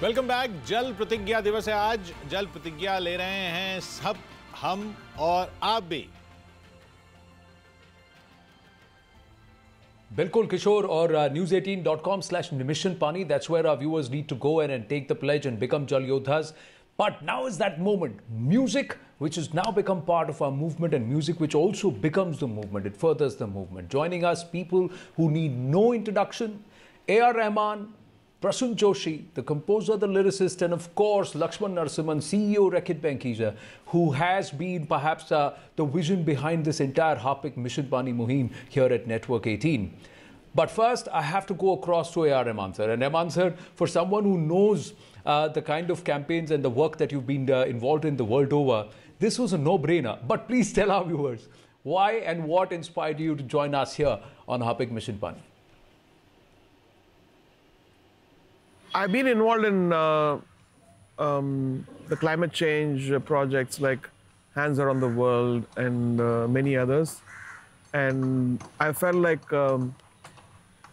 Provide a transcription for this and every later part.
Welcome back. जल प्रतिज्ञा दिवस है आज। जल प्रतिज्ञा ले रहे हैं सब, हम और आप भी। बिल्कुल किशोर, और news18.com/Mission Paani, that's where our viewers need to go and take the pledge and become Jal Yodhas. But now is that moment. Music, which has now become part of our movement, and music which also becomes the movement. It furthers the movement. Joining us, people who need no introduction: A.R. Rahman, Prasun Joshi, the composer, the lyricist, and of course Lakshman Narasimhan, CEO Rekit Benkija, who has been perhaps the vision behind this entire Harpic Mission Paani Muhim here at Network 18. But first, I have to go across to A.R. Rahman sir. And Rahman sir, for someone who knows the kind of campaigns and the work that you've been involved in the world over, this was a no-brainer. But please tell our viewers why and what inspired you to join us here on Harpic Mission Paani. I've been involved in the climate change projects like Hands Around the World and many others. And I felt like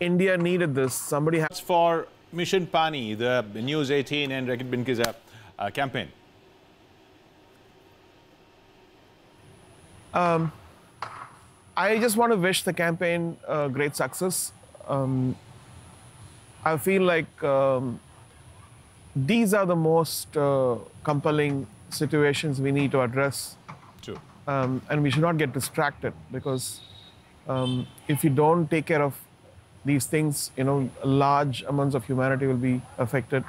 India needed this. Somebody has... For Mission Paani, the News 18 and Rekit Benkija campaign. I just want to wish the campaign great success. I feel like these are the most compelling situations we need to address. True. And we should not get distracted, because if you don't take care of these things, large amounts of humanity will be affected.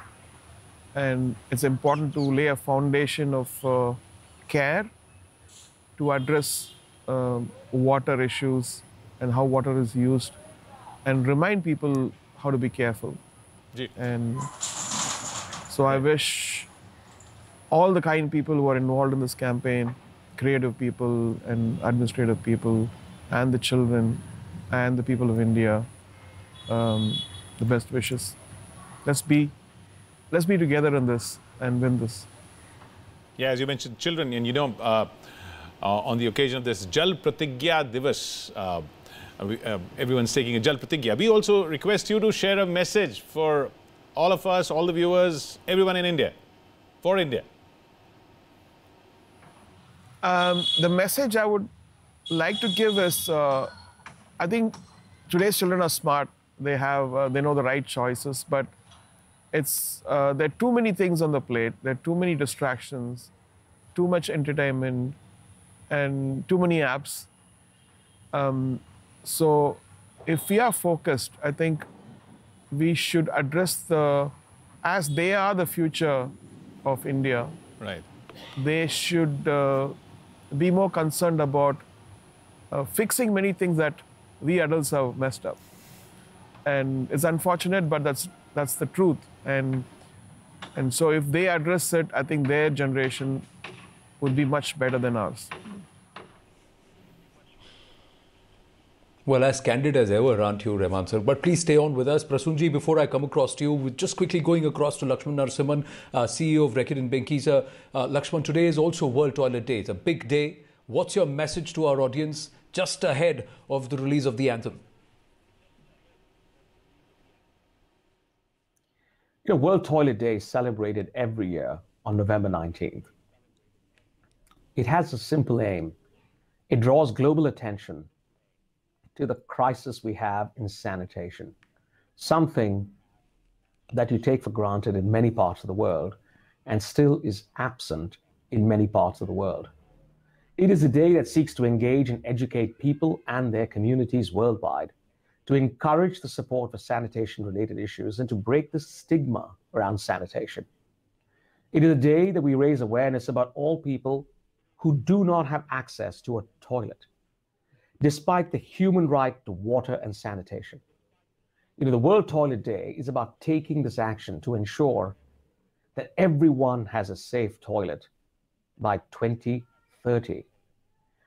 And it's important to lay a foundation of care to address water issues and how water is used, and remind people how to be careful. And so I wish all the kind people who are involved in this campaign, creative people and administrative people, and the children and the people of India, the best wishes. Let's be together in this and win this. Yeah, as you mentioned, children, and on the occasion of this Jal Pratigya Divas, everyone's taking a Jal Pratigya. We also request you to share a message for all of us, all the viewers, everyone in India, for India. The message I would like to give is, I think today's children are smart. They know the right choices, but there are too many things on the plate. There are too many distractions, too much entertainment, and too many apps. So if we are focused, I think we should address as they are the future of India. Right. They should be more concerned about fixing many things that we adults have messed up. And it's unfortunate, but that's the truth. And so if they address it, I think their generation would be much better than ours. Well, as candid as ever, aren't you, Rahman sir? But please stay on with us. Prasunji, before I come across to you, just quickly going across to Lakshman Narasimhan, CEO of Rekit and Benkija. Lakshman, today is also World Toilet Day. It's a big day. What's your message to our audience just ahead of the release of the anthem? World Toilet Day is celebrated every year on November 19th. It has a simple aim. It draws global attention to the crisis we have in sanitation, something that you take for granted in many parts of the world and still is absent in many parts of the world. It is a day that seeks to engage and educate people and their communities worldwide, to encourage the support for sanitation-related issues and to break the stigma around sanitation. It is a day that we raise awareness about all people who do not have access to a toilet, despite the human right to water and sanitation. The World Toilet Day is about taking this action to ensure that everyone has a safe toilet by 2030.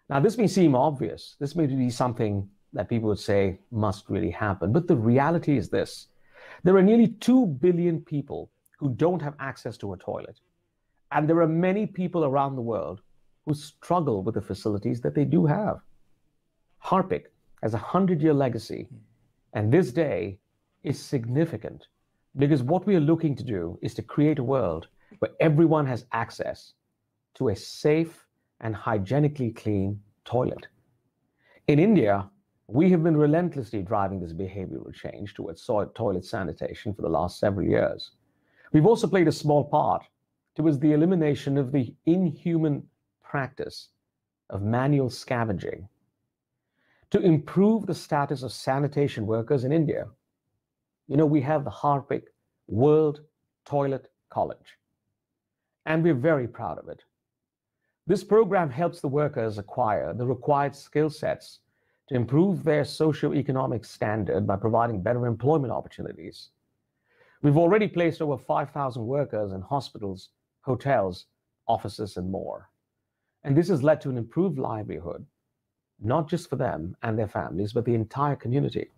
Now, this may seem obvious. This may be something that people would say must really happen. But the reality is this: there are nearly 2 billion people who don't have access to a toilet. And there are many people around the world who struggle with the facilities that they do have. Harpic has a 100-year legacy, and this day is significant Because what we are looking to do is to create a world where everyone has access to a safe and hygienically clean toilet. In India, we have been relentlessly driving this behavioral change towards toilet sanitation for the last several years. We've also played a small part towards the elimination of the inhuman practice of manual scavenging to improve the status of sanitation workers in India. You know, we have the Harpic World Toilet College, and we're very proud of it. This program helps the workers acquire the required skill sets to improve their socio-economic standard by providing better employment opportunities. We've already placed over 5,000 workers in hospitals, hotels, offices, and more. And this has led to an improved livelihood, not just for them and their families, but the entire community.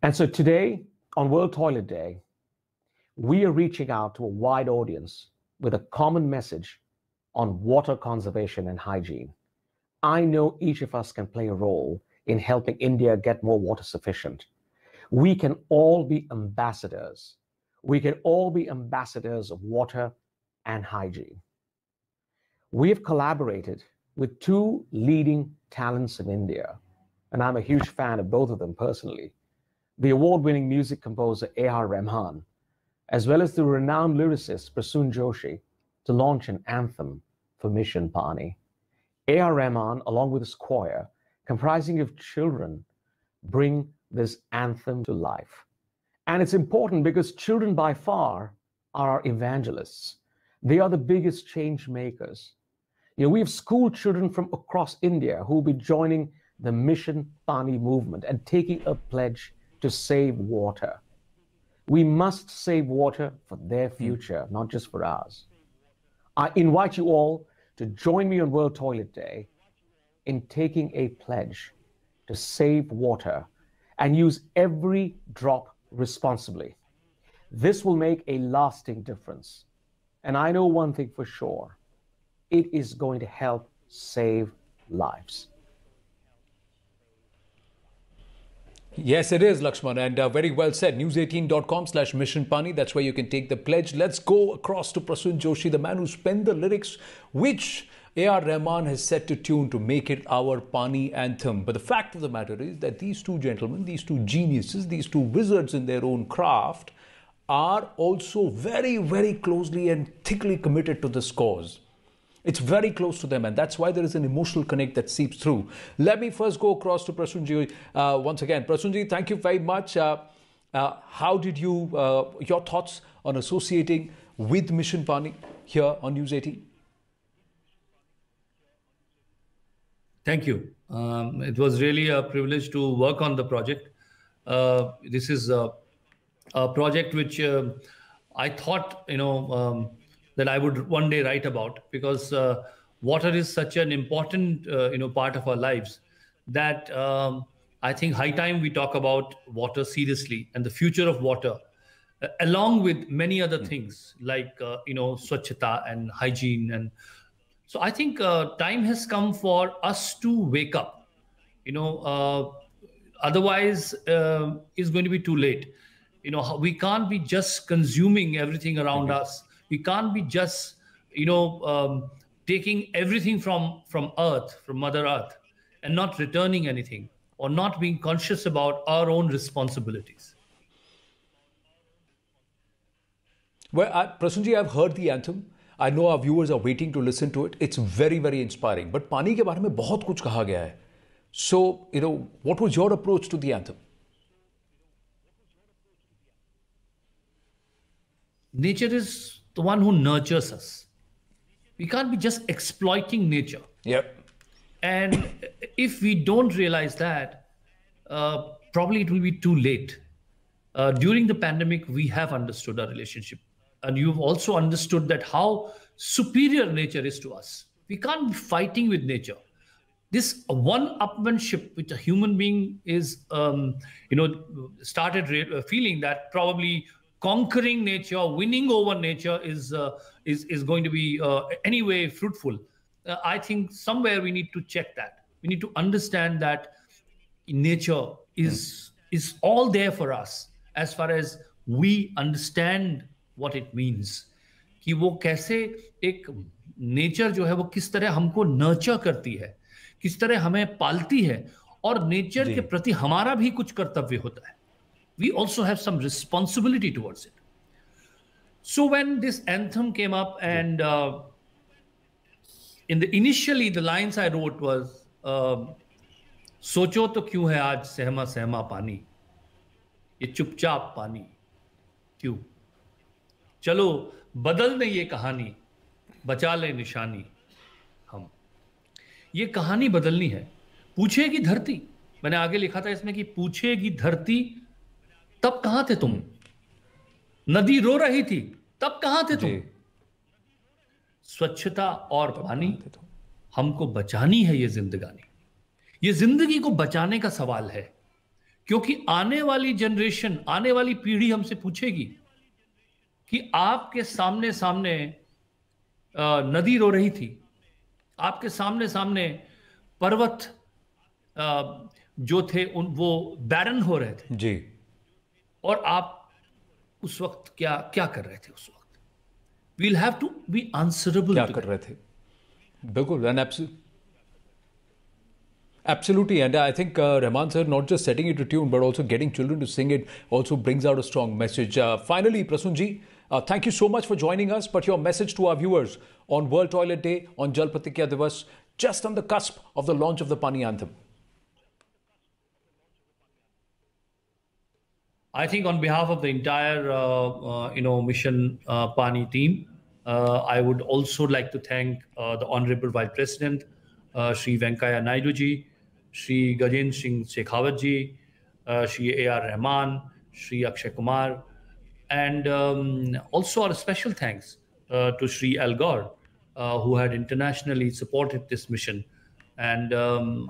And so today, on World Toilet Day, we are reaching out to a wide audience with a common message on water conservation and hygiene. I know each of us can play a role in helping India get more water sufficient. We can all be ambassadors. We can all be ambassadors of water and hygiene. We have collaborated with two leading talents in India, and I'm a huge fan of both of them personally. The award-winning music composer A.R. Rahman, as well as the renowned lyricist Prasoon Joshi, to launch an anthem for Mission Paani. A.R. Rahman, along with his choir, comprising of children, bring this anthem to life. And it's important because children by far are our evangelists. They are the biggest change makers. You know, we have school children from across India who will be joining the Mission Paani movement and taking a pledge to save water. We must save water for their future, not just for ours. I invite you all to join me on World Toilet Day in taking a pledge to save water and use every drop responsibly. This will make a lasting difference. And I know one thing for sure, it is going to help save lives. Yes, it is, Lakshman, and very well said. News18.com/Mission Paani. That's where you can take the pledge. Let's go across to Prasoon Joshi, the man who's penned the lyrics, which A.R. Rahman has set to tune to make it our Paani anthem. But the fact of the matter is that these two gentlemen, these two geniuses, these two wizards in their own craft, are also very, very closely and thickly committed to this cause. It's very close to them, and that's why there is an emotional connect that seeps through. Let me first go across to Prasoonji once again. Prasoonji, thank you very much. How did you, your thoughts on associating with Mission Paani here on News 18? Thank you. It was really a privilege to work on the project. This is a project which I thought, that I would one day write about, because water is such an important, part of our lives that I think high time we talk about water seriously and the future of water, along with many other things like, swachhata and hygiene. And so I think time has come for us to wake up, otherwise it's going to be too late. We can't be just consuming everything around us. We can't be just, taking everything from Earth, from Mother Earth, and not returning anything, or not being conscious about our own responsibilities. Well, Prasoonji, I've heard the anthem. I know our viewers are waiting to listen to it. It's very, very inspiring. But Paani के बारे में बहुत कुछ कहा गया है. So, what was your approach to the anthem? Nature is the one who nurtures us. We can't be just exploiting nature. Yep. And if we don't realize that, probably it will be too late. During the pandemic, we have understood our relationship. And you've also understood that how superior nature is to us. We can't be fighting with nature. This one-upmanship which a human being is, started feeling that probably conquering nature, winning over nature is going to be anyway fruitful. I think somewhere we need to check that. We need to understand that nature is all there for us. as far as we understand what it means, कि वो कैसे एक nature जो है वो किस तरह हमको नर्चर करती है, किस तरह हमें पालती है, और नेचर के प्रति हमारा भी कुछ कर्तव्य होता है. We also have some responsibility towards it. So when this anthem came up, and initially the lines I wrote was, सोचो तो क्यों है आज सहमा सहमा पानी, ये चुपचाप पानी क्यों, चलो बदल दे ये कहानी, बचा ले निशानी हम. ये कहानी बदलनी है. पूछेगी धरती, मैंने आगे लिखा था इसमें कि पूछेगी धरती तब कहां थे तुम, नदी रो रही थी तब कहां थे तुम, स्वच्छता और पानी हमको बचानी है ये जिंदगानी. ये जिंदगी को बचाने का सवाल है, क्योंकि आने वाली जनरेशन, आने वाली पीढ़ी हमसे पूछेगी कि आपके सामने सामने नदी रो रही थी, आपके सामने सामने पर्वत जो थे वो बैरन हो रहे थे जी, और आप उस वक्त क्या क्या कर रहे थे. उस वक्त we'll have to be answerable. क्या कर रहे थे, बिल्कुल. And absolutely, and I think Rahman sir, not just setting it to tune but also getting children to sing it also brings out a strong message. Finally, Prasun ji, thank you so much for joining us, but your message to our viewers on World Toilet Day, on Jal Pratigya Divas, just on the cusp of the launch of the Paani anthem. I think on behalf of the entire Mission Paani team, I would also like to thank the Honorable Vice President, Shri Venkaya Naidu ji, Shri Gajendra Singh Shekhawat ji, Shri A.R. Rahman, Shri Akshay Kumar, and also a special thanks to Shri Al Gore, who had internationally supported this mission. And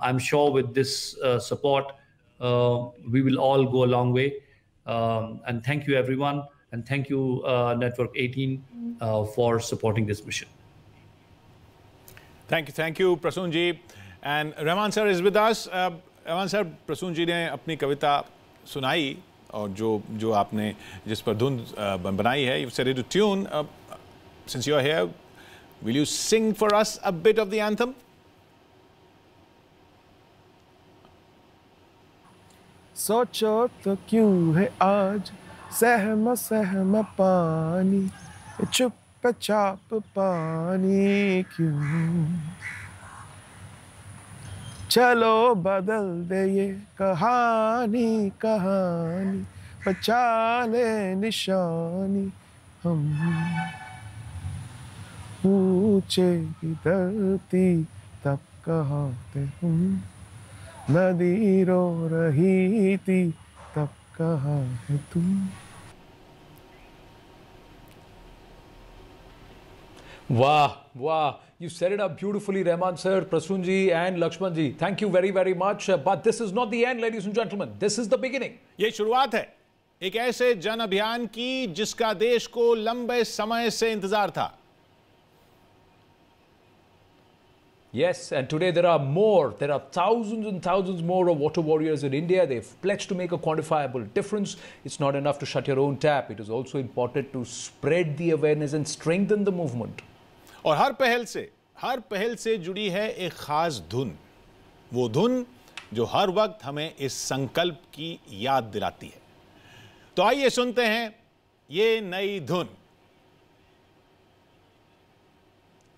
I'm sure with this support, we will all go a long way. And thank you, everyone. And thank you, Network 18, for supporting this mission. Thank you, Prasun ji. And Rahman sir is with us. Rahman sir, Prasun ji ने अपनी कविता सुनाई, और जो आपने जिस पर धुन बनाई है, you've set it to tune. Since you're here, will you sing for us a bit of the anthem? सोचो तो क्यों है आज सहमा सहमा पानी, चुपचाप पानी क्यों, चलो बदल दे ये कहानी कहानी, बचा ले निशानी हम. पूछेगी धरती तब कहाँ थे हम, नदी रो रही थी तब कहाँ है तुम. Wow, wow. You set it up beautifully, Rahman sir, Prasun ji and Lakshman ji. Thank you very, very much. But this is not the end, ladies and gentlemen. This is the beginning. ये शुरुआत है एक ऐसे जन अभियान की जिसका देश को लंबे समय से इंतजार था. Yes, and today there are more. There are thousands and thousands more of water warriors in India. They've pledged to make a quantifiable difference. It's not enough to shut your own tap. It is also important to spread the awareness and strengthen the movement. और हर पहल से जुड़ी है एक खास धुन. वो धुन जो हर वक्त हमें इस संकल्प की याद दिलाती है. तो आइए सुनते हैं ये नई धुन.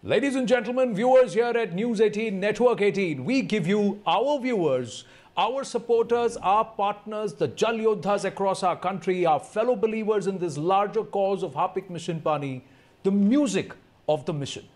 Ladies and gentlemen, viewers here at News 18, Network 18, we give you our viewers, our supporters, our partners, the Jal Yodhas across our country, our fellow believers in this larger cause of Harpik Mission Paani, the music of the mission.